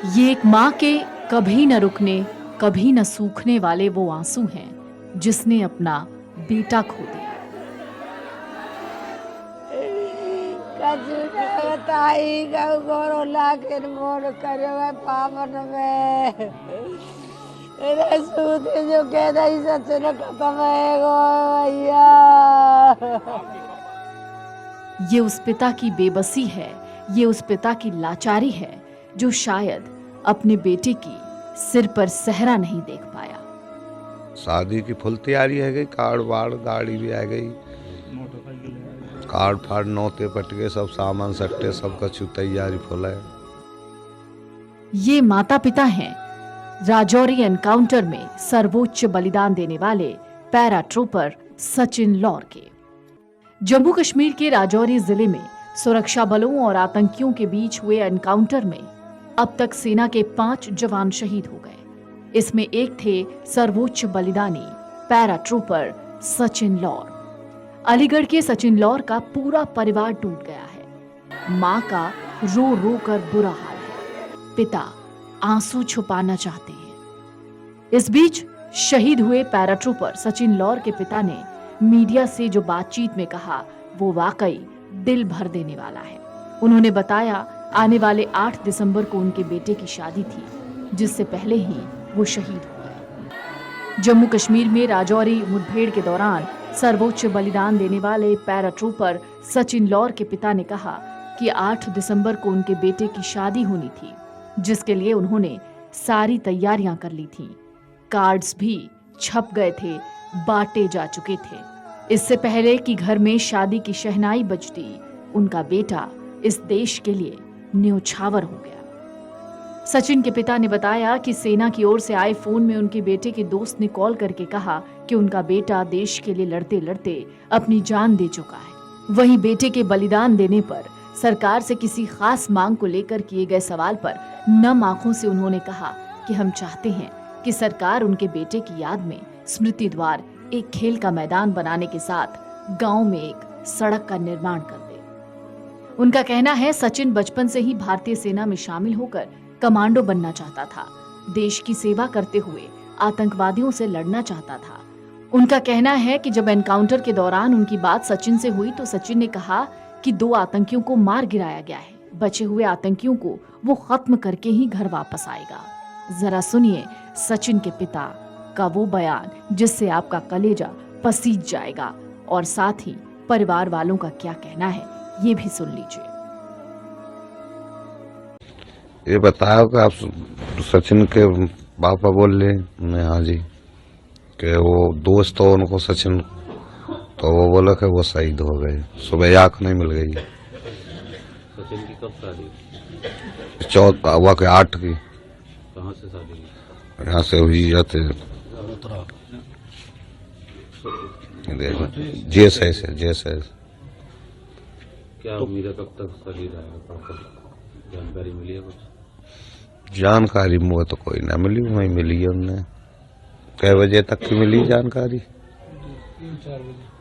ये एक माँ के कभी न रुकने, कभी न सूखने वाले वो आंसू हैं जिसने अपना बेटा खो दिया। कछु न बताई गौ गोरो लाके मोर करे हुए पावन में रे सूते जो कह दई सच न खत्म है गो भैया। ये उस पिता की बेबसी है, ये उस पिता की लाचारी है जो शायद अपने बेटे की सिर पर सेहरा नहीं देख पाया। शादी की फुल तैयारी है गई, कार्ड वार्ड गाड़ी भी आ गई, कार्ड फाड़ नौते पटके सब सामान सट्टे सब कछु तैयारी फुल है। ये माता पिता हैं राजौरी एनकाउंटर में सर्वोच्च बलिदान देने वाले पैरा ट्रूपर सचिन लौर के। जम्मू कश्मीर के राजौरी जिले में सुरक्षा बलों और आतंकियों के बीच हुए एनकाउंटर में अब तक सेना के 5 जवान शहीद हो गए। इसमें एक थे सर्वोच्च बलिदानी पैरा ट्रूपर सचिन लौर। अलीगढ़ के सचिन लौर का पूरा परिवार टूट गया है। मां का रो रो कर बुरा हाल है, पिता आंसू छुपाना चाहते हैं। इस बीच शहीद हुए पैराट्रूपर सचिन लौर के पिता ने मीडिया से जो बातचीत में कहा वो वाकई दिल भर देने वाला है। उन्होंने बताया आने वाले 8 दिसंबर को उनके बेटे की शादी थी, जिससे पहले ही वो शहीद हो गए। जम्मू कश्मीर में राजौरी मुठभेड़ के दौरान सर्वोच्च बलिदान देने वाले पैराट्रूपर सचिन लौर के पिता ने कहा कि 8 दिसंबर को उनके बेटे की शादी होनी थी, जिसके लिए उन्होंने सारी तैयारियां कर ली थीं। कार्ड्स भी छप गए थे, बांटे जा चुके थे। इससे पहले कि घर में शादी की शहनाई बजती, उनका बेटा इस देश के लिए न्योछावर हो गया। सचिन के पिता ने बताया कि सेना की ओर से आए फोन में उनके बेटे के दोस्त ने कॉल करके कहा कि उनका बेटा देश के लिए लड़ते लड़ते अपनी जान दे चुका है। वहीं बेटे के बलिदान देने पर सरकार से किसी खास मांग को लेकर किए गए सवाल पर नम आंखों से उन्होंने कहा कि हम चाहते हैं कि सरकार उनके बेटे की याद में स्मृति द्वार, एक खेल का मैदान बनाने के साथ गांव में एक सड़क का निर्माण कर दे। उनका कहना है सचिन बचपन से ही भारतीय सेना में शामिल होकर कमांडो बनना चाहता था। देश की सेवा करते हुए आतंकवादियों से लड़ना चाहता था। उनका कहना है कि जब एनकाउंटर के दौरान उनकी बात सचिन से हुई तो सचिन ने कहा कि 2 आतंकियों को मार गिराया गया है, बचे हुए आतंकियों को वो खत्म करके ही घर वापस आएगा। जरा सुनिए सचिन के पिता का वो बयान जिससे आपका कलेजा पसीज जाएगा, और साथ ही परिवार वालों का क्या कहना है ये भी सुन लीजिए। ये बताओ कि आप सचिन के पापा बोल रहे? हाँ जी, कि वो दोस्त हो उनको सचिन, तो वो बोला कि वो शहीद हो गए, सुबह आँख नहीं मिल गई। सचिन की कब शादी? 8 की। कहाँ से शादी? यहाँ से हुई जाते जैसे क्या उम्मीद है कब तक शरीर आएगा? प्रॉपर जानकारी मिली है कुछ? जानकारी मुझे तो कोई ना मिली, वही मिली है उन्हें। कै बजे तक की मिली जानकारी?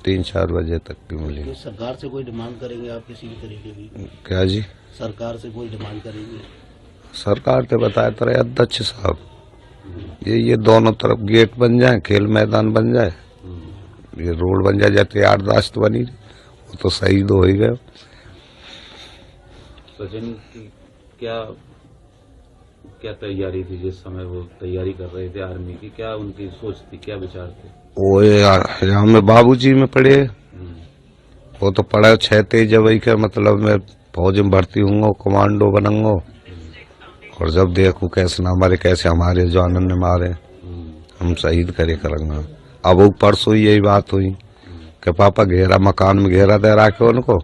3-4 बजे तक की मिली। सरकार से कोई डिमांड करेंगे आप किसी भी तरीके की? क्या जी? सरकार से कोई डिमांड करेंगे? सरकार तो बताया तो रहे अध्यक्ष साहब, ये दोनों तरफ गेट बन जाए, खेल मैदान बन जाए, ये रोड बन जाए, जाते 8 रास्त बनी, वो तो शहीद हो ही गए। सचिन की क्या तैयारी थी जिस समय वो तैयारी कर रहे थे आर्मी की? क्या उनकी सोच थी, क्या विचार थे? वो यहाँ में बाबूजी में पढ़े, वो तो पढ़ा 6 जब के मतलब मैं फौज में भर्ती हूँ, कमांडो बनूंगा, और जब देखूं कैसे ना मारे, कैसे हमारे जवानों ने मारे, हम शहीद करे करेंगे। अब वो परसों यही बात हुई कि पापा घेरा, मकान में घेरा दे रहा के उनको,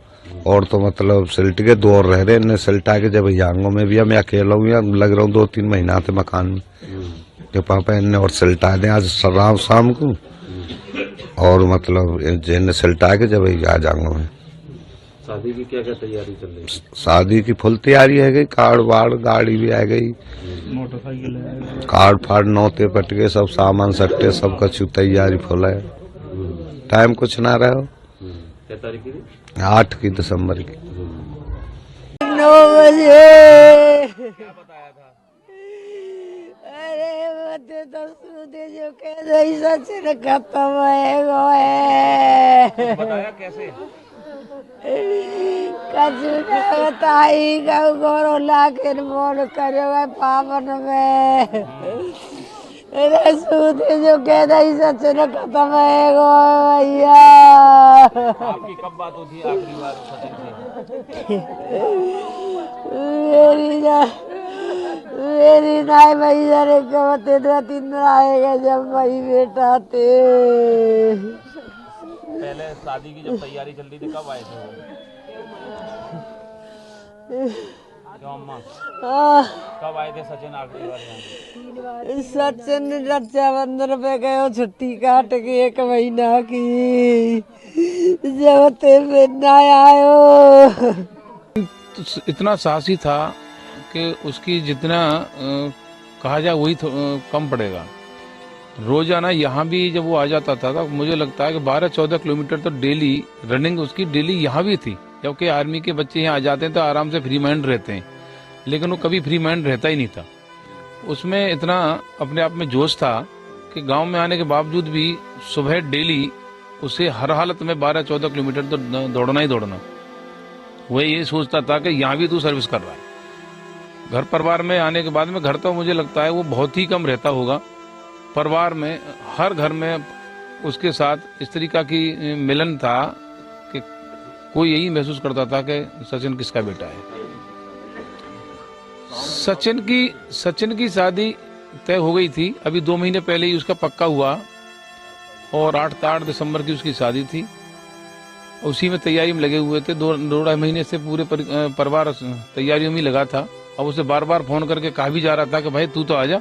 और तो मतलब सिल्ट के 2 और रह रहे, इन्हें सिल्टा के जब यांगों में भी मैं अकेला हूँ, लग रहा हूँ 2-3 महीना थे मकान में, कि पापा इन्हें और सिल्टा दे आज शाम को, और मतलब इन्हें सिल्टा के जब आ जाऊंगा मैं। शादी की क्या क्या तैयारी चल रही है? शादी की फुल तैयारी है गई, कार्ड वार्ड गाड़ी भी आ गई, मोटरसाइकिल, कार्ड फाड़ नौते पटके सब सामान सट्टे सब कछु तैयारी फुल है। टाइम कुछ ना रहो। क्या तारीख की? 8 की दिसंबर की। 9 बजे अरे मते तो सूते जो कह रही सच न खत्म है गो है। बताया कैसे? कछु न बताई गौ गोरो लाके मोर करे पावन में। अरे सूते जो कह रही सच न खत्म है गो भैया। आपकी कब बात होती है आखिरी बार सचिन से? मेरी नाई भैया रे कहते थे तीन आएगा जब भाई बेटा थे। पहले शादी की जब तैयारी चल रही थी कब आए थे वो? क्यों अम्मा? कब आए थे सचिन आखिरी बार यहाँ? सचिन रक्षाबंधन पे गए छुट्टी काट के 1 महीना की, जब ते फिर ना आयो। तो इतना साहसी था कि उसकी जितना कहा जाए वही कम पड़ेगा। रोजाना यहाँ भी जब वो आ जाता था तो मुझे लगता है कि 12-14 किलोमीटर तो डेली रनिंग उसकी डेली यहाँ भी थी। जबकि आर्मी के बच्चे यहाँ आ जाते हैं तो आराम से फ्री माइंड रहते हैं, लेकिन वो कभी फ्री माइंड रहता ही नहीं था। उसमें इतना अपने आप में जोश था कि गांव में आने के बावजूद भी सुबह डेली उसे हर हालत में 12-14 किलोमीटर तो दौड़ना ही दौड़ना। वह ये सोचता था कि यहाँ भी तू सर्विस कर रहा है। घर परिवार में आने के बाद में, घर तो मुझे लगता है वो बहुत ही कम रहता होगा, परिवार में हर घर में उसके साथ इस तरीका की मिलन था कि कोई यही महसूस करता था कि सचिन किसका बेटा है। सचिन की शादी तय हो गई थी, अभी 2 महीने पहले ही उसका पक्का हुआ और 8 दिसंबर की उसकी शादी थी। उसी में तैयारी में लगे हुए थे। 2-2.5 महीने से पूरे परिवार तैयारियों में लगा था। अब उसे बार बार फोन करके कहा भी जा रहा था कि भाई तू तो आ जा,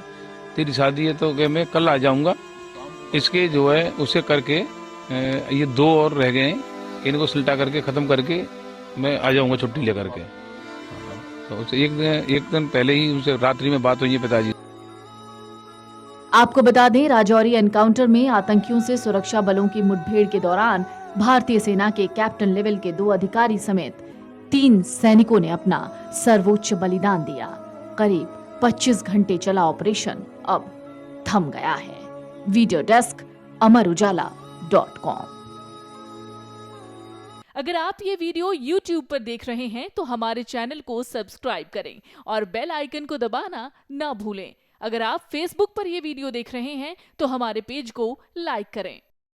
तेरी शादी है। तो मैं कल आ जाऊंगा। इसके जो है उसे करके ये 2 और रह गए, इनको सिलटा करके ख़त्म करके मैं आ जाऊंगा छुट्टी लेकर के। तो उसे एक दिन पहले ही उसे रात्रि में बात हुई है पिताजी। आपको बता दें, राजौरी एनकाउंटर में आतंकियों से सुरक्षा बलों की मुठभेड़ के दौरान भारतीय सेना के कैप्टन लेवल के 2 अधिकारी समेत 3 सैनिकों ने अपना सर्वोच्च बलिदान दिया। करीब 25 घंटे चला ऑपरेशन अब थम गया है। Video desk amarujala.com। अगर आप ये वीडियो YouTube पर देख रहे हैं तो हमारे चैनल को सब्सक्राइब करें और बेल आइकन को दबाना ना भूलें। अगर आप Facebook पर ये वीडियो देख रहे हैं तो हमारे पेज को लाइक करें।